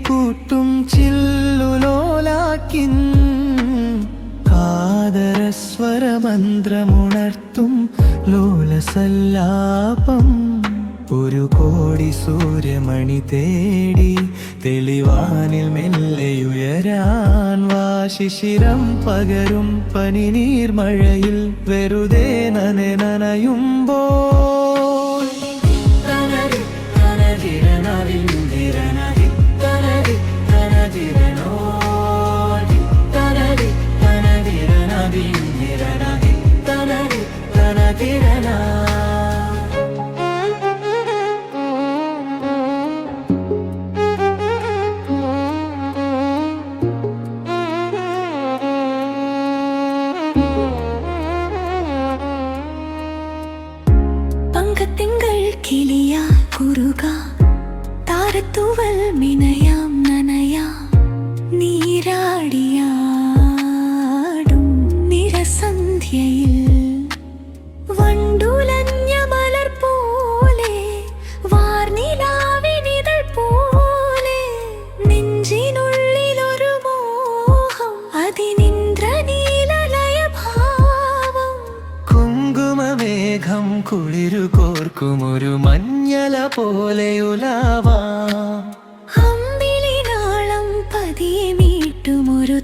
കൂട്ടും ചില്ലുലോലാക്കിൻ ആദരസ്വരമന്ത്രമുണർത്തും ലോലസല്ലാപം ഒരു കോടി സൂര്യമണി തേടി തെളിവാനിൽ മെല്ലെയുയരാൻ വാശിശിരം പകരും പനിനീർമഴയിൽ വെറുതെ നനയുമ്പോൾ തിങ്കൾ കിളിയാ കുറുക താരത്തൂവൽ മിനയാം നനയാം നീരാടിയാടും നിരസന്ധ്യയിൽ വണ്ടുലഞ്ഞ മലർ പോലെ വാർനിലാവിനിതൾ പോലെ നെഞ്ചിനുള്ളിലൊരു മോഹം അതിനിന്ദ്രനീലലയ ഭാവം കുങ്കുമമേഘം കുളിരുകോർക്കുമൊരു മഞ്ഞല പോലെയുലാവാം അമ്പിളിനാളം പതിയെ മീട്ടുമൊരു